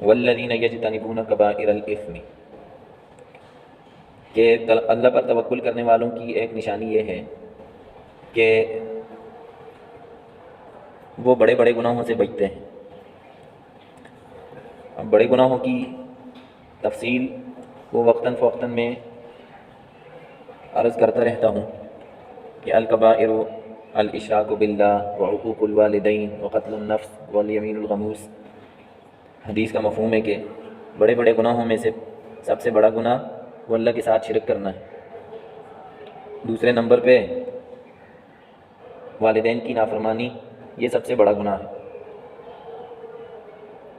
والذین یجتنبون کبائر الاثم، کہ اللہ پر توکل کرنے والوں کی ایک نشانی یہ ہے کہ وہ بڑے بڑے گناہوں سے بچتے ہیں۔ اب بڑے گناہوں کی تفصیل وہ وقتاً فوقتاً میں عرض کرتا رہتا ہوں کہ الکبائر الاشراک باللہ وعقوق الوالدین وقتل النفس والیمین الغموس، حدیث کا مفہوم ہے کہ بڑے بڑے گناہوں میں سے سب سے بڑا گناہ وہ اللہ کے ساتھ شرک کرنا ہے، دوسرے نمبر پہ والدین کی نافرمانی، یہ سب سے بڑا گناہ ہے،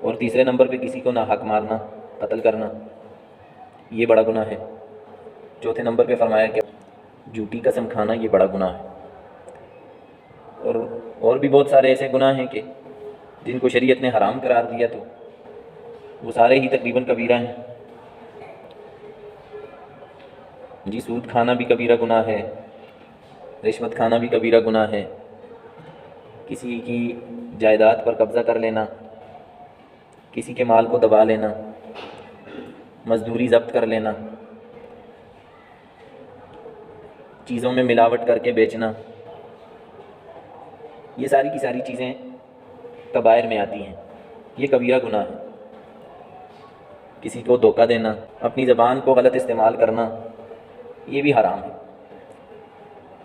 اور تیسرے نمبر پہ کسی کو ناحق مارنا، قتل کرنا، یہ بڑا گناہ ہے۔ چوتھے نمبر پہ فرمایا کہ جھوٹی قسم کھانا یہ بڑا گناہ ہے، اور بھی بہت سارے ایسے گناہ ہیں کہ جن کو شریعت نے حرام قرار دیا تو وہ سارے ہی تقریباً کبیرہ ہیں۔ جی سود کھانا بھی کبیرہ گناہ ہے، رشوت کھانا بھی کبیرہ گناہ ہے، کسی کی جائیداد پر قبضہ کر لینا، کسی کے مال کو دبا لینا، مزدوری ضبط کر لینا، چیزوں میں ملاوٹ کر کے بیچنا، یہ ساری کی ساری چیزیں کبائر میں آتی ہیں، یہ کبیرہ گناہ ہے۔ کسی کو دھوکہ دینا، اپنی زبان کو غلط استعمال کرنا، یہ بھی حرام ہے۔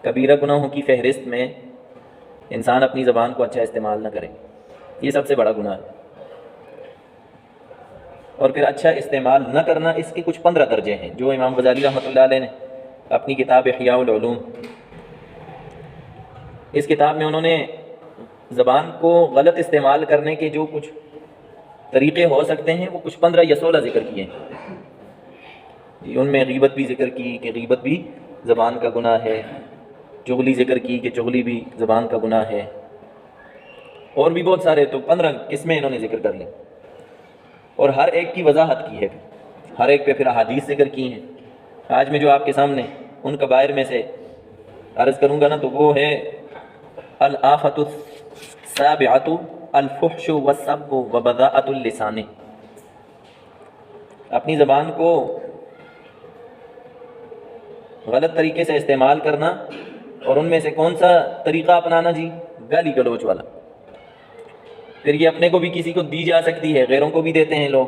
کبیرہ گناہوں کی فہرست میں انسان اپنی زبان کو اچھا استعمال نہ کرے، یہ سب سے بڑا گناہ ہے۔ اور پھر اچھا استعمال نہ کرنا، اس کے کچھ 15 درجے ہیں جو امام غزالی رحمۃ اللہ علیہ نے اپنی کتاب احیاء العلوم، اس کتاب میں انہوں نے زبان کو غلط استعمال کرنے کے جو کچھ طریقے ہو سکتے ہیں وہ کچھ 15 یا 16 ذکر کیے ہیں جی۔ ان میں غیبت بھی ذکر کی کہ غیبت بھی زبان کا گناہ ہے، چغلی ذکر کی کہ چغلی بھی زبان کا گناہ ہے، اور بھی بہت سارے، تو 15 قسمیں انہوں نے ذکر کر لی، اور ہر ایک کی وضاحت کی ہے، ہر ایک پہ پھر احادیث ذکر کی ہیں۔ آج میں جو آپ کے سامنے ان کبائر میں سے عرض کروں گا نا، تو وہ ہے الآفۃ السابعۃ الفحش والسب وبذاءۃ اللسان، اپنی زبان کو غلط طریقے سے استعمال کرنا، اور ان میں سے کون سا طریقہ اپنانا جی؟ گالی گلوچ والا۔ پھر یہ اپنے کو بھی کسی کو دی جا سکتی ہے، غیروں کو بھی دیتے ہیں لوگ،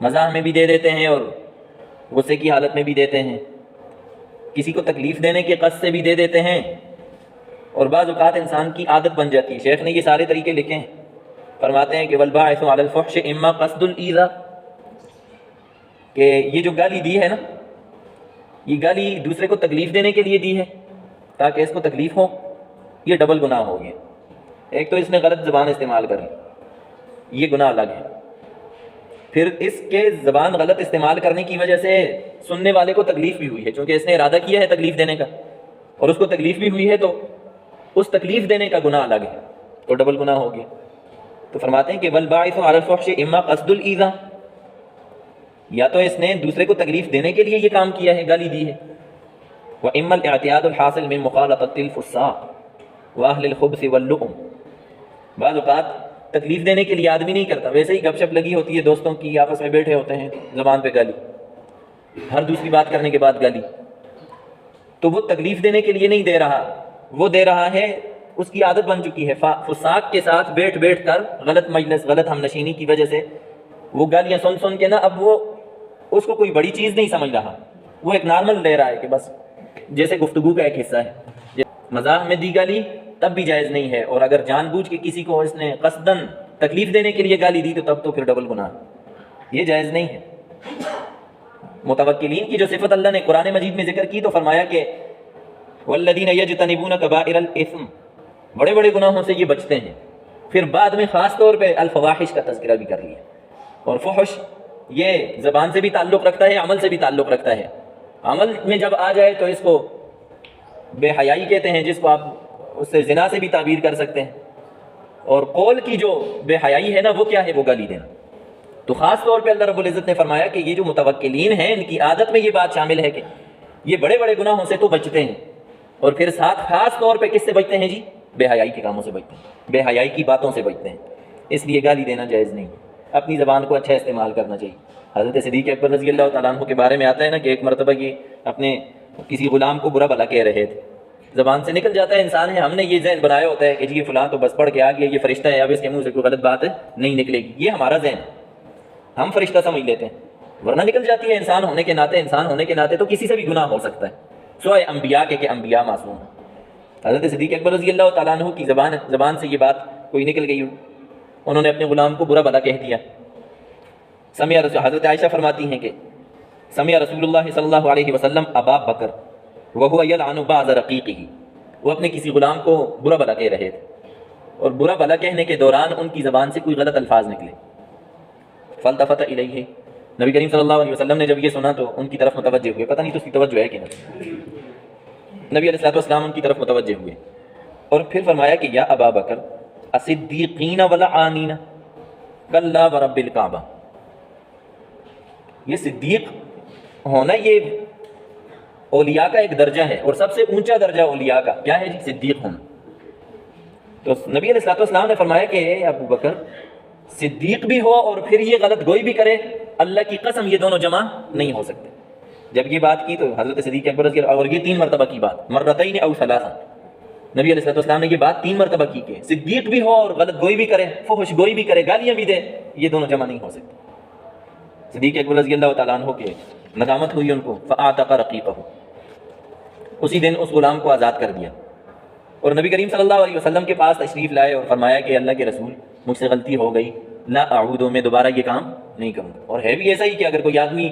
مزاح میں بھی دے دیتے ہیں اور غصے کی حالت میں بھی دیتے ہیں، کسی کو تکلیف دینے کے قصد سے بھی دے دیتے ہیں، اور بعض اوقات انسان کی عادت بن جاتی ہے۔ شیخ نے یہ سارے طریقے لکھے ہیں، فرماتے ہیں کہ والباعث علی الفحش اما قصد الایذاء، کہ یہ جو گالی دی ہے نا، یہ گالی دوسرے کو تکلیف دینے کے لیے دی ہے تاکہ اس کو تکلیف ہو، یہ ڈبل گناہ ہو گیا۔ ایک تو اس نے غلط زبان استعمال کر لی، یہ گناہ الگ ہے، پھر اس کے زبان غلط استعمال کرنے کی وجہ سے سننے والے کو تکلیف بھی ہوئی ہے، چونکہ اس نے ارادہ کیا ہے تکلیف دینے کا، اور اس کو تکلیف بھی ہوئی ہے، تو اس تکلیف دینے کا گناہ الگ ہے، تو ڈبل گناہ ہو گیا۔ تو فرماتے ہیں کہ والباعث علی الفحش اما قصد الایذاء، یا تو اس نے دوسرے کو تکلیف دینے کے لیے یہ کام کیا ہے، گالی دی ہے، واما الاعتیاد الحاصل من مخالطۃ الفساق واہل الخبث واللؤم، بعض اوقات تکلیف دینے کے لیے آدمی نہیں کرتا، ویسے ہی گپ شپ لگی ہوتی ہے دوستوں کی، آپس میں بیٹھے ہوتے ہیں، زبان پہ گالی، ہر دوسری بات کرنے کے بعد گالی، تو وہ تکلیف دینے کے لیے نہیں دے رہا، وہ دے رہا ہے، اس کی عادت بن چکی ہے، فساق کے ساتھ بیٹھ بیٹھ کر، غلط مجلس، غلط ہم نشینی کی وجہ سے وہ گالیاں سن سن کے نا، اب وہ اس کو کوئی بڑی چیز نہیں سمجھ رہا، وہ ایک نارمل لے رہا ہے کہ بس جیسے گفتگو کا ایک حصہ ہے۔ مزاح میں دی گالی تب بھی جائز نہیں ہے، اور اگر جان بوجھ کے کسی کو اس نے قصداً تکلیف دینے کے لیے گالی دی تو تب تو پھر ڈبل گناہ، یہ جائز نہیں ہے۔ متوکلین کی جو صفت اللہ نے قرآن مجید میں ذکر کی تو فرمایا کہ والذین یجتنبون کبائر الاثم، بڑے بڑے گناہوں سے یہ بچتے ہیں، پھر بعد میں خاص طور پہ الفواحش کا تذکرہ بھی کر لیا، اور فحش یہ زبان سے بھی تعلق رکھتا ہے، عمل سے بھی تعلق رکھتا ہے۔ عمل میں جب آ جائے تو اس کو بے حیائی کہتے ہیں، جس کو آپ اس سے زنا سے بھی تعبیر کر سکتے ہیں، اور قول کی جو بے حیائی ہے نا، وہ کیا ہے؟ وہ گالی دینا۔ تو خاص طور پہ اللہ رب العزت نے فرمایا کہ یہ جو متوکلین ہیں، ان کی عادت میں یہ بات شامل ہے کہ یہ بڑے بڑے گناہوں سے تو بچتے ہیں، اور پھر ساتھ خاص طور پہ کس سے بچتے ہیں جی؟ بے حیائی کے کاموں سے بچتے ہیں، بے حیائی کی باتوں سے بچتے ہیں، اس لیے گالی دینا جائز نہیں ہے۔ اپنی زبان کو اچھا استعمال کرنا چاہیے. حضرت صدیق اکبر رضی اللہ تعالیٰ عنہ کے بارے میں آتا ہے نا کہ ایک مرتبہ یہ اپنے کسی غلام کو برا بھلا کہہ رہے تھے. زبان سے نکل جاتا ہے انسان ہے, ہم نے یہ ذہن بنایا ہوتا ہے کہ جی یہ فلاں تو بس پڑھ کے آ گیا, یہ فرشتہ ہے, اب اس کے منہ سے کوئی غلط بات نہیں نکلے گی. یہ ہمارا ذہن, ہم فرشتہ سمجھ لیتے ہیں, ورنہ نکل جاتی ہے. انسان ہونے کے ناطے تو کسی سے بھی گناہ ہو سکتا ہے, سوائے انبیاء کے کہ انبیاء معصوم ہیں. حضرت صدیق اکبر رضی اللہ تعالیٰ عنہ کی زبان سے یہ بات کوئی نکل گئی, انہوں نے اپنے غلام کو برا بھلا کہہ دیا. حضرت عائشہ فرماتی ہیں کہ سمع رسول اللہ صلی اللہ علیہ وسلم ابا بکر وہو یلعن بعض رقیقہ, وہ اپنے کسی غلام کو برا بھلا کہہ رہے تھے, اور برا بھلا کہنے کے دوران ان کی زبان سے کوئی غلط الفاظ نکلے. فالتفت الیہ, نبی کریم صلی اللہ علیہ وسلم نے جب یہ سنا تو ان کی طرف متوجہ ہوئے. پتہ نہیں تو اس کی توجہ ہے کہ نہیں. نبی علیہ السلام ان کی طرف متوجہ ہوئے اور پھر فرمایا کہ یا ابا بکر اصدیقین ولعانین کلا ورب الکعبہ. یہ صدیق ہونا یہ اولیاء کا ایک درجہ ہے, اور سب سے اونچا درجہ اولیاء کا کیا ہے جی؟ صدیق ہونا. تو نبی علیہ السلام نے فرمایا کہ اے ابو بکر صدیق بھی ہو اور پھر یہ غلط گوئی بھی کرے, اللہ کی قسم یہ دونوں جمع نہیں ہو سکتے. جب یہ بات کی تو حضرت صدیق اکبر رضی اللہ, اور یہ 3 مرتبہ کی بات, مرتین او ثلاثا, نبی علیہ السلام نے یہ بات 3 مرتبہ کی کہ صدیق بھی ہو اور غلط گوئی بھی کرے, فحش گوئی بھی کرے, گالیاں بھی دے, یہ دونوں جمع نہیں ہو سکتے. صدیق اکبر رضی اللہ تعالیٰ عنہ کے ندامت ہوئی ان کو, فاعتق رقیقہ, اسی دن اس غلام کو آزاد کر دیا. اور نبی کریم صلی اللہ علیہ وسلم کے پاس تشریف لائے اور فرمایا کہ اللہ کے رسول مجھ سے غلطی ہو گئی, لا اعود, میں دوبارہ یہ کام نہیں کروں گا. اور ہے بھی ایسا ہی کہ اگر کوئی آدمی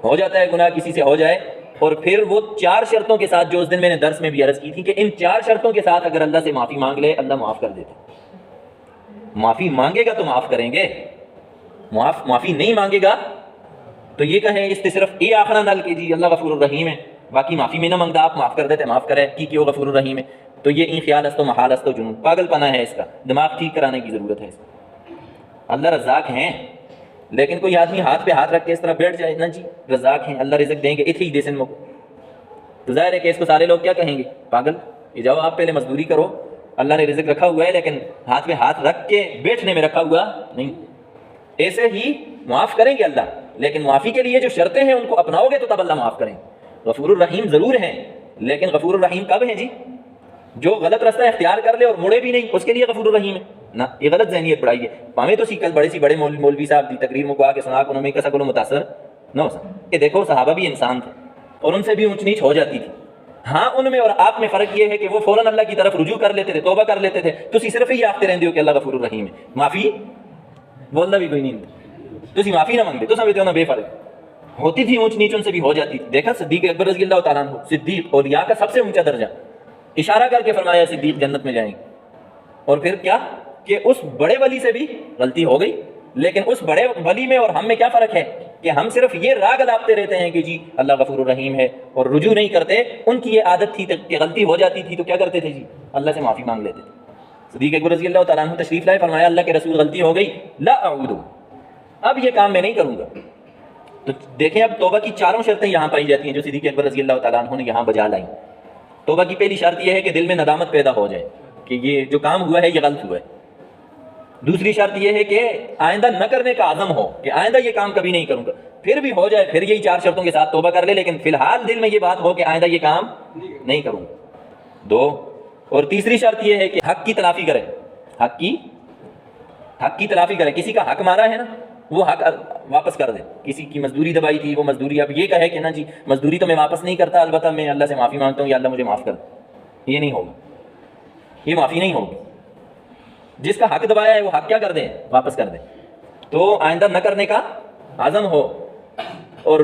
ہو جاتا ہے گناہ کسی سے ہو جائے, اور پھر وہ 4 شرطوں کے ساتھ, جو اس دن میں نے درس میں بھی عرض کی تھی کہ ان 4 شرطوں کے ساتھ اگر اللہ سے معافی مانگ لے اللہ معاف کر دیتا. معافی مانگے گا تو معاف کریں گے, معافی نہیں مانگے گا تو یہ کہیں اس سے صرف اے آخرا نل کہ جی اللہ غفور الرحیم ہے, باقی معافی میں نہ مانگتا, آپ معاف کر دیتے, معاف کرے کی کہ وہ غفور الرحیم ہے. تو یہ ان خیال است و محال است و جنون, پاگل پنا ہے, اس کا دماغ ٹھیک کرانے کی ضرورت ہے. اس کا اللہ رزاق ہیں, لیکن کوئی آدمی ہاتھ پہ ہاتھ رکھ کے اس طرح بیٹھ جائے نا جی رزاق ہیں, اللہ رزق دیں گے اتھی دے سن, تو ظاہر ہے کہ اس کو سارے لوگ کیا کہیں گے, پاگل, یہ جاؤ آپ پہلے مزدوری کرو, اللہ نے رزق رکھا ہوا ہے لیکن ہاتھ پہ ہاتھ رکھ کے بیٹھنے میں رکھا ہوا نہیں. ایسے ہی معاف کریں گے اللہ, لیکن معافی کے لیے جو شرطیں ہیں ان کو اپناؤ گے تو تب اللہ معاف کریں. غفور الرحیم ضرور ہیں, لیکن غفور الرحیم کب ہیں جی؟ جو غلط راستہ اختیار کر لے اور مڑے بھی نہیں, اس کے لیے غفور الرحیم ہے نا. یہ غلط ذہنیت بڑھائی ہے. ہمیں تو کل بڑے مولوی صاحب دی تقریر کو آ کے سنا کہ انہوں نے کیسا کو متاثر نہ ہو سکتا کہ دیکھو صحابہ بھی انسان تھے اور ان سے بھی اونچ نیچ ہو جاتی تھی. ہاں ان میں اور آپ میں فرق یہ ہے کہ وہ فوراً اللہ کی طرف رجوع کر لیتے تھے, توبہ کر لیتے تھے. تو صرف یہ آختے رہتے ہو کہ اللہ غفور الرحیم ہے, معافی بولنا بھی کوئی نہیں, تو معافی نہ مانگتے, تو سمجھتے ہو نا بے فرق ہوتی تھی, اونچ نیچ ان سے بھی ہو جاتی تھی. دیکھا صدیق اکبر رضی اللہ تعالیٰ عنہ, صدیق اولیاء کا سب سے اونچا درجہ, اشارہ کر کے فرمایا صدیق جنت میں جائیں گے. اور پھر کیا کہ اس بڑے ولی سے بھی غلطی ہو گئی, لیکن اس بڑے ولی میں اور ہم میں کیا فرق ہے کہ ہم صرف یہ راگ الاپتے رہتے ہیں کہ جی اللہ غفور الرحیم ہے, اور رجوع نہیں کرتے. ان کی یہ عادت تھی کہ غلطی ہو جاتی تھی تو کیا کرتے تھے جی, اللہ سے معافی مانگ لیتے تھے. صدیق اکبر رضی اللہ تعالیٰ عنہ تشریف لائے, فرمایا اللہ کے رسول غلطی ہو گئی, لا اعود, اب یہ کام میں نہیں کروں گا. تو دیکھیں اب توبہ کی 4 شرطیں یہاں پائی جاتی ہیں جو صدیق اکبر رضی اللہ تعالیٰ عنہ نے یہاں بجا لائیں. توبہ کی پہلی شرط یہ ہے کہ دل میں ندامت پیدا ہو جائے کہ یہ جو کام ہوا ہے یہ غلط ہوا ہے. دوسری شرط یہ ہے کہ آئندہ نہ کرنے کا عزم ہو کہ آئندہ یہ کام کبھی نہیں کروں گا. پھر بھی ہو جائے, پھر یہی 4 شرطوں کے ساتھ توبہ کر لے, لیکن فی الحال دل میں یہ بات ہو کہ آئندہ یہ کام نہیں کروں گا. 2. اور تیسری شرط یہ ہے کہ حق کی تلافی کرے, حق کی تلافی کرے. کسی کا حق مارا ہے نا, وہ حق واپس کر دے. کسی کی مزدوری دبائی تھی, وہ مزدوری اب یہ کہے کہ نا جی مزدوری تو میں واپس نہیں کرتا, البتہ میں اللہ سے معافی مانگتا ہوں یا اللہ مجھے معاف کر دے. یہ نہیں ہوگا, یہ معافی نہیں ہوگی. جس کا حق دبایا ہے وہ حق کیا کر دے, واپس کر دے. تو آئندہ نہ کرنے کا عزم ہو اور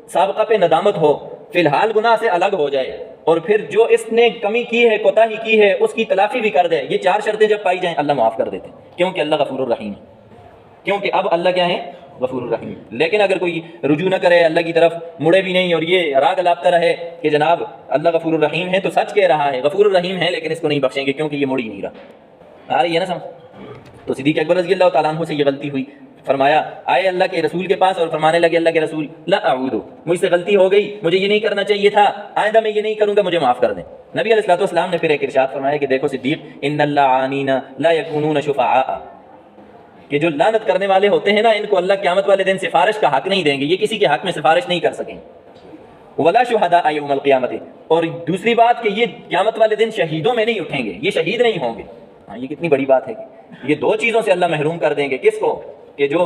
سابقہ پہ ندامت ہو, فی الحال گناہ سے الگ ہو جائے, اور پھر جو اس نے کمی کی ہے, کوتاہی کی ہے, اس کی تلافی بھی کر دے. یہ 4 شرطیں جب پائی جائیں اللہ معاف کر دیتے, کیونکہ اللہ غفور الرحیم ہے, کیونکہ اب اللہ کیا ہے, غفور الرحیم. لیکن اگر کوئی رجوع نہ کرے, اللہ کی طرف مڑے بھی نہیں, اور یہ راگ لاپتا رہے کہ جناب اللہ غفور الرحیم ہے, تو سچ کہہ رہا ہے غفور الرحیم ہے, لیکن اس کو نہیں بخشیں گے کیونکہ یہ مڑ ہی نہیں رہا. آ رہی ہے نا سمجھ؟ تو صدیق اکبر رضی اللہ تعالیٰ عنہ سے یہ غلطی ہوئی, فرمایا آئے اللہ کے رسول کے پاس اور فرمانے لگے اللہ کے رسول لا اعوذ, مجھ سے غلطی ہو گئی, مجھے یہ نہیں کرنا چاہیے تھا, آئندہ میں یہ نہیں کروں گا, مجھے معاف کر دیں. نبی علیہ الصلوۃ والسلام نے پھر ایک ارشاد فرمایا کہ دیکھو صدیق, ان اللعانین لا یکونون شفعاء, کہ جو لعنت کرنے والے ہوتے ہیں نا ان کو اللہ قیامت والے دن سفارش کا حق نہیں دیں گے، یہ کسی کے حق میں سفارش نہیں کر سکیں. ولا شہداء یوم القیامت، اور دوسری بات کہ یہ قیامت والے دن شہیدوں میں نہیں اٹھیں گے، یہ شہید نہیں ہوں گے. ہاں یہ کتنی بڑی بات ہے کہ یہ دو چیزوں سے اللہ محروم کر دیں گے. کس کو؟ کہ جو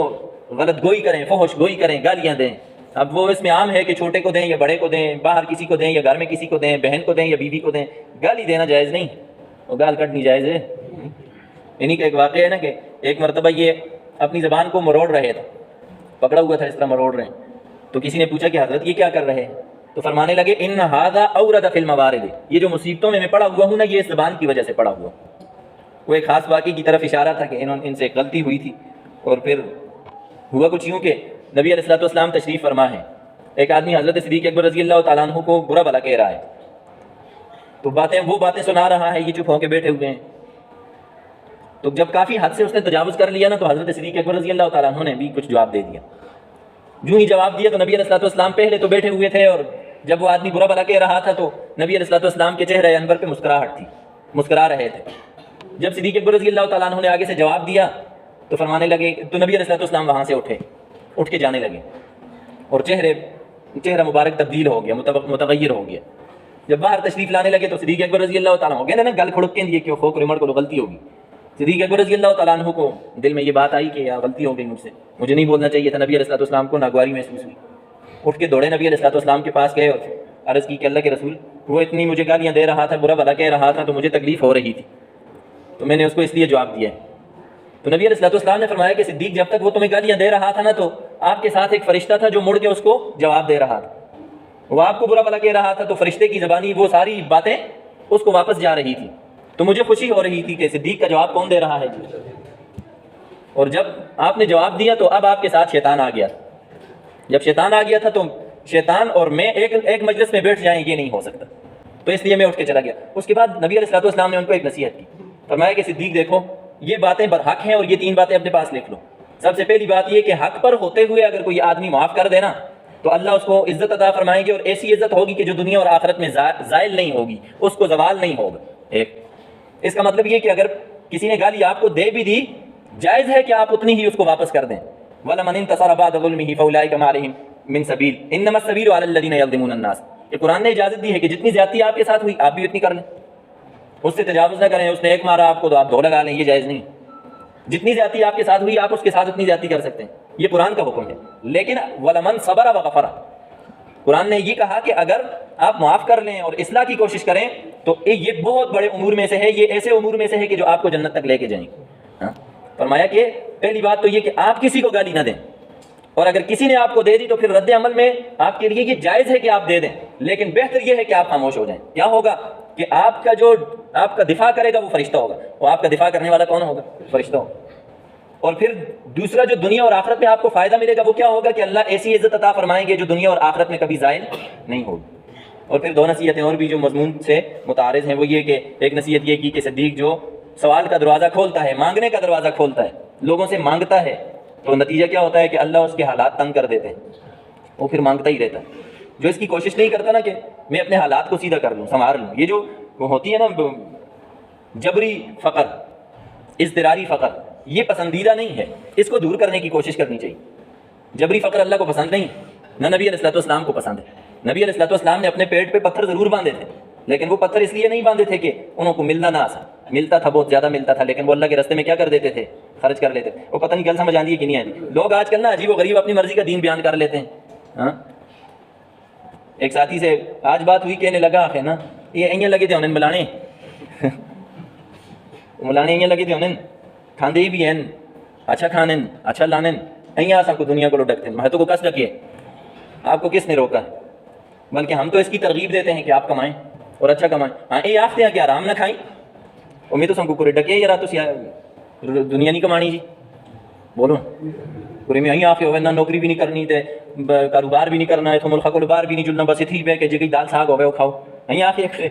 غلط گوئی کریں، فحش گوئی کریں، گالیاں دیں. اب وہ اس میں عام ہے کہ چھوٹے کو دیں یا بڑے کو دیں، باہر کسی کو دیں یا گھر میں کسی کو دیں، بہن کو دیں یا بیوی کو دیں. گالی دینا جائز نہیں، وہ گال کٹنی جائز ہے. انہی کا ایک واقعہ ہے نا کہ ایک مرتبہ یہ اپنی زبان کو مروڑ رہے تھے، پکڑا ہوا تھا اس طرح مروڑ رہے ہیں. تو کسی نے پوچھا کہ حضرت یہ کیا کر رہے ہیں؟ تو فرمانے لگے ان ھذا اورد فی الموارد، یہ جو مصیبتوں میں پڑا ہوا ہوں نا یہ اس زبان کی وجہ سے پڑا ہوا. وہ ایک خاص واقعے کی طرف اشارہ تھا کہ ان سے ایک غلطی ہوئی تھی. اور پھر ہوا کچھ یوں کہ نبی علیہ الصلوۃ والسلام تشریف فرما ہے. ایک آدمی حضرت صدیق اکبر رضی اللہ تعالیٰ عنہ کو برا بھلا کہہ رہا ہے، تو وہ باتیں سنا رہا ہے، یہ چپ ہو کے بیٹھے ہوئے ہیں. تو جب کافی حد سے اس نے تجاوز کر لیا نا تو حضرت صدیق اکبر رضی اللہ تعالیٰ عنہ نے بھی کچھ جواب دے دیا. جو ہی جواب دیا تو نبی علیہ الصلوۃ والسلام پہلے تو بیٹھے ہوئے تھے، اور جب وہ آدمی برا بھلا کہہ رہا تھا تو نبی علیہ الصلوۃ والسلام کے چہرے انور پہ مسکراہٹ تھی، مسکرا رہے تھے. جب صدیق اکبر رضی اللہ تعالیٰ عنہ نے آگے سے جواب دیا تو فرمانے لگے، تو نبی علیہ الصلوۃ والسلام وہاں سے اٹھ کے جانے لگے، اور چہرہ مبارک تبدیل ہو گیا، متغیر ہو گیا. جب باہر تشریف لانے لگے تو صدیق اکبر رضی اللہ تعالیٰ ہو گیا نا گل کھڑک کے دیے کہ خوک رمڑ کو غلطی ہوگی. صدیق اکبر رضی اللہ تعالیٰ عنہ کو دل میں یہ بات آئی کہ یار غلطی ہو گئی مجھ سے، مجھے نہیں بولنا چاہیے تھا. نبی علیہ الصلوۃ والسلام کو ناگواری محسوس ہوئی، اٹھ کے دوڑے نبی علیہ الصلوۃ والسلام کے پاس گئے اور عرض کی کہ اللہ کے رسول وہ اتنی مجھے گالیاں دے رہا تھا، برا بھلا کہہ رہا تھا، تو مجھے تکلیف ہو رہی تھی، تو میں نے اس کو اس لیے جواب دیا ہے. تو نبی علیہ الصلوۃ والسلام نے فرمایا کہ صدیق جب تک وہ تمہیں گالیاں دے رہا تھا نا تو آپ کے ساتھ ایک فرشتہ تھا جو مڑ کے اس کو جواب دے رہا تھا. وہ آپ کو برا بھلا کہہ رہا تھا تو فرشتے کی زبانی وہ ساری باتیں اس کو واپس جا رہی تھی. تو مجھے خوشی ہو رہی تھی کہ صدیق کا جواب کون دے رہا ہے جی. اور جب آپ نے جواب دیا تو اب آپ کے ساتھ شیطان آ گیا. جب شیطان آ گیا تھا تو شیطان اور میں ایک مجلس میں بیٹھ جائیں یہ نہیں ہو سکتا، تو اس لیے میں اٹھ کے چلا گیا. اس کے بعد نبی علیہ الصلوۃ والسلام نے ان کو ایک نصیحت کی، فرمایا کہ صدیق دیکھو یہ باتیں برحق ہیں اور یہ 3 باتیں اپنے پاس لکھ لو. سب سے پہلی بات یہ کہ حق پر ہوتے ہوئے اگر کوئی آدمی معاف کر دینا تو اللہ اس کو عزت عطا فرمائیں گے، اور ایسی عزت ہوگی کہ جو دنیا اور آخرت میں زائل نہیں ہوگی، اس کو زوال نہیں ہوگا. ایک اس کا مطلب یہ کہ اگر کسی نے گالی آپ کو دے بھی دی جائز ہے کہ آپ اتنی ہی اس کو واپس کر دیں. وَلَمَنِ انتَصَرَ بَعْدَ ظُلْمِهِ فَأُولَٰئِكَ مَا عَلَيْهِم مِّن سَبِيلٍ إِنَّمَا السَّبِيلُ عَلَى الَّذِينَ يَظْلِمُونَ النَّاسَ. کہ قرآن نے اجازت دی ہے کہ جتنی زیادتی آپ کے ساتھ ہوئی آپ بھی اتنی کر لیں، اس سے تجاوز نہ کریں. اس نے ایک مارا آپ کو تو آپ 2 لگا لیں، یہ جائز نہیں. جتنی زیادتی آپ کے ساتھ ہوئی آپ اس کے ساتھ اتنی زیادتی کر سکتے ہیں، یہ قرآن کا حکم ہے. لیکن وَلَمَنْ صَبَرَ وَغَفَرَ، قرآن نے یہ کہا کہ اگر آپ معاف کر لیں اور اصلاح کی کوشش کریں تو یہ بہت بڑے امور میں سے ہے، یہ ایسے امور میں سے ہے کہ جو آپ کو جنت تک لے کے جائیں. فرمایا کہ پہلی بات تو یہ کہ آپ کسی کو گالی نہ دیں، اور اگر کسی نے آپ کو دے دی تو پھر رد عمل میں آپ کے لیے یہ جائز ہے کہ آپ دے دیں، لیکن بہتر یہ ہے کہ آپ خاموش ہو جائیں. کیا ہوگا کہ آپ کا دفاع کرے گا وہ فرشتہ ہوگا، اور آپ کا دفاع کرنے والا کون ہوگا؟ فرشتہ ہوگا. اور پھر دوسرا جو دنیا اور آخرت میں آپ کو فائدہ ملے گا وہ کیا ہوگا کہ اللہ ایسی عزت عطا فرمائیں گے جو دنیا اور آخرت میں کبھی زائل نہیں ہوگی. اور پھر 2 نصیحتیں اور بھی جو مضمون سے متعارض ہیں، وہ یہ کہ ایک نصیحت یہ کی کہ صدیق جو سوال کا دروازہ کھولتا ہے، مانگنے کا دروازہ کھولتا ہے، لوگوں سے مانگتا ہے، تو نتیجہ کیا ہوتا ہے کہ اللہ اس کے حالات تنگ کر دیتے ہیں، وہ پھر مانگتا ہی رہتا ہے. جو اس کی کوشش نہیں کرتا نا کہ میں اپنے حالات کو سیدھا کر لوں، سنوار لوں، یہ جو ہوتی ہے نا جبری فقر، اضطراری فقر، یہ پسندیدہ نہیں ہے، اس کو دور کرنے کی کوشش کرنی چاہیے. جبری فقر اللہ کو پسند نہیں، نہ نبی علیہ الصلوۃ والسلام کو پسند ہے. نبی علیہ الصلوۃ والسلام نے اپنے پیٹ پہ پتھر ضرور باندھے تھے، لیکن وہ پتھر اس لیے نہیں باندھے تھے کہ انہوں کو ملنا نہ آسا، ملتا تھا، بہت زیادہ ملتا تھا، لیکن وہ اللہ کے راستے میں کیا کر دیتے تھے؟ خرچ کر لیتے. وہ پتہ نہیں گل سمجھ آتی ہے کہ نہیں آتی. لوگ آج کل نا عجیب و غریب اپنی مرضی کا دین بیان کر لیتے ہیں. ہاں ایک ساتھی سے آج بات ہوئی، کہنے لگا آخر نا یہ ایاں لگے تھے انہیں ملانے ایاں لگے تھے انہیں کھاندے ہی بھی ہیں، اچھا کھانے اچھا لانے ایاں سب کو دنیا کو ڈکتے ہیں. میں تو کو کس ڈکے، آپ کو کس نے روکا؟ بلکہ ہم تو اس کی ترغیب دیتے ہیں کہ آپ کمائیں اور اچھا کمائیں. ہاں یہ آختے ہیں کہ آرام نہ کھائیں، امید تو سب کو ڈکے یار تو دنیا نہیں کمانی جی. بولو پورے میں آخے ہوئے نہ نوکری بھی نہیں کرنی تے کاروبار بھی نہیں کرنا ہے، تو ملک کو باہر بھی نہیں جلنا، بس اتنی کہ جگہ دال ساگ ہوئے وہ کھاؤ. نہیں آخے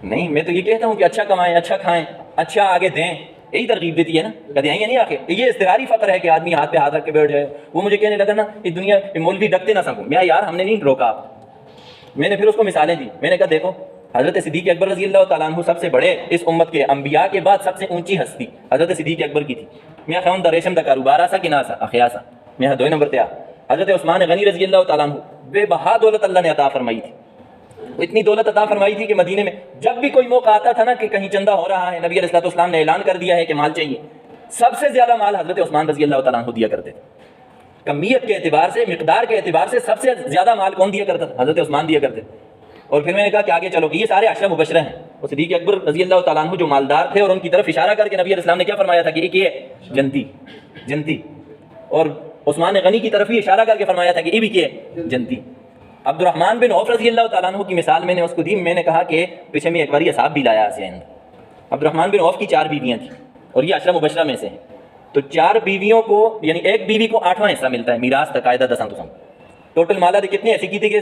نہیں، میں تو یہ کہتا ہوں کہ اچھا کمائیں، اچھا کھائیں، اچھا آگے دیں، یہی ترغیب دیتی ہے نا. کہتے ہیں نہیں آخے یہ اضطراری فقر ہے کہ آدمی ہاتھ پہ ہاتھ رکھ کے بیٹھ جائے. وہ مجھے کہنے لگا نا اس دنیا مولوی ڈکتے نہ سکوں. میں یار ہم نے نہیں روکا آپ. میں نے پھر اس کو مثالیں دی. میں نے کہا دیکھو حضرت صدیق اکبر رضی اللہ تعالیٰ عنہ سب سے بڑے اس امت کے انبیاء کے بعد سب سے اونچی ہستی حضرت صدیق اکبر کی تھی. میاں خون دا ریشم دا کاروبار آسا کہ نہ آسا اخیاسا میاں 2 نمبر تے آ حضرت عثمان غنی رضی اللہ تعالیٰ عنہ بے بہا دولت اللہ نے عطا فرمائی تھی. اتنی دولت عطا فرمائی تھی کہ مدینے میں جب بھی کوئی موقع آتا تھا نا کہ کہیں چندہ ہو رہا ہے، نبی علیہ الصلوۃ والسلام نے اعلان کر دیا ہے کہ مال چاہیے، سب سے زیادہ مال حضرت عثمان رضی اللہ تعالیٰ عنہ دیا کرتے تھے. کمیت کے اعتبار سے، مقدار کے اعتبار سے سب سے زیادہ مال کون دیا کرتا تھا؟ حضرت عثمان دیا کرتے تھے. اور پھر میں نے کہا کہ آگے چلو کہ یہ سارے عشرہ مبشرہ ہیں. اور صدیق اکبر رضی اللہ تعالیٰ عنہ جو مالدار تھے، اور ان کی طرف اشارہ کر کے نبی علیہ السلام نے کیا فرمایا تھا کہ ایک یہ جنتی، اور عثمان غنی کی طرف ہی اشارہ کر کے فرمایا تھا کہ یہ بھی کیا ہے جنتی. عبد الرحمن بن عوف رضی اللہ تعالیٰ عنہ کی مثال میں نے اس کو دی. میں نے کہا کہ پیچھے میں ایک بار یہ صاحب بھی لایا سے عبد الرحمن بن عوف کی 4 بیویاں تھیں اور یہ عشرہ مبشرہ میں سے ہیں. تو 4 بیویوں کو یعنی ایک بیوی کو 8واں حصہ ملتا ہے میراث تقاعدہ 10 ٹوٹل مالا دے کتنے ایسی کی تھی کہ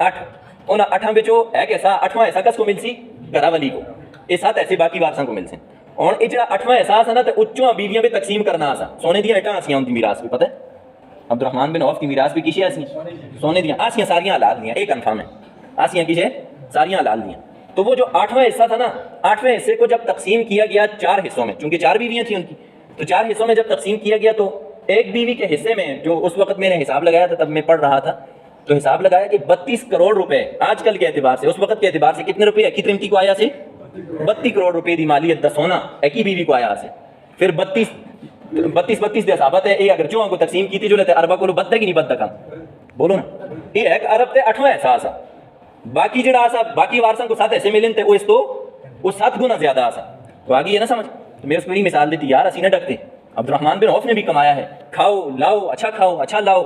8 ان 8 بچوں ایک ایسا 8واں حصہ کس کو مل سی گھر والی کو، یہ 7 ایسے باقی وارثاں کو مل سن. اور یہ جڑا 8واں احساس ہے نا تے اچوں بیویاں پہ تقسیم کرنا آسا. سونے دیا ایٹاں آسیاں ان کی میراث بھی پتہ ہے عبد الرحمن بن عوف کی میراث بھی کسی ایسی سونے دیا آسیاں ساریاں حلال دیا. ایک کنفرم ہے آسیاں کسی ساریاں حلال دیا. تو وہ جو 8واں حصہ تھا نا، 8ویں حصے کو جب تقسیم کیا گیا 4 حصوں میں، چونکہ 4 بیویاں تھیں ان کی، تو 4 حصوں میں جب تقسیم کیا گیا تو ایک بیوی کے حصے میں جو اس وقت میں نے حساب لگایا تھا، تب میں پڑھ رہا تھا تو حساب لگایا کہ 32 کروڑ روپے آج کل کے اعتبار سے، اس وقت کے اعتبار سے کتنے روپے ایک ترمتی کو آیا سے 32 کروڑ روپے دی مالیت دا سونا ایک ہی بیوی کو آیا سے. پھر 32 دے حسابت ہے. یہ اگر چوہاں کو تقسیم کی تھی جو لیتے اربا کو بدتا کہ نہیں بدتا کام بولو نا. یہ ایک ارب تے 8واں احساس ہے. باقی جڑا آسا باقی وارثاں کو 7 ایسے ملن تے وہ اس تو وہ 7 گنا زیادہ آسا. تو آگے یہ نہ سمجھ. تو میں اس کو یہ مثال دیتی یار اسی نہ ڈکتے. عبد الرحمن بن عوف نے بھی کمایا ہے، کھاؤ لاؤ اچھا لاؤ.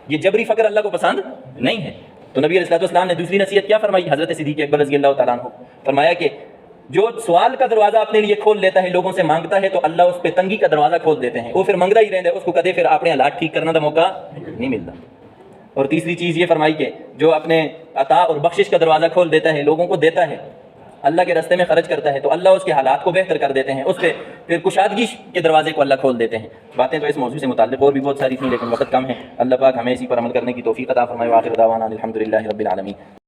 یہ جبری فقر اللہ کو پسند نہیں ہے. تو نبی علیہ السلام نے دوسری نصیحت کیا فرمائی؟ حضرت صدیق اکبر رضی اللہ تعالیٰ عنہ فرمایا کہ جو سوال کا دروازہ اپنے لیے کھول لیتا ہے، لوگوں سے مانگتا ہے، تو اللہ اس پہ تنگی کا دروازہ کھول دیتے ہیں. وہ پھر منگتا ہی رہتا ہے، اس کو کدے پھر اپنے حالات ٹھیک کرنا دا موقع نہیں ملتا. اور تیسری چیز یہ فرمائی کہ جو اپنے عطا اور بخشش کا دروازہ کھول دیتا ہے، لوگوں کو دیتا ہے، اللہ کے راستے میں خرچ کرتا ہے، تو اللہ اس کے حالات کو بہتر کر دیتے ہیں، اس پہ پھر کشادگی کے دروازے کو اللہ کھول دیتے ہیں. باتیں تو اس موضوع سے متعلق اور بھی بہت ساری تھیں لیکن وقت کم ہے. اللہ پاک ہمیں اسی پر عمل کرنے کی توفیق عطا فرمائے. وآخر دعوانا الحمدللہ رب العالمین.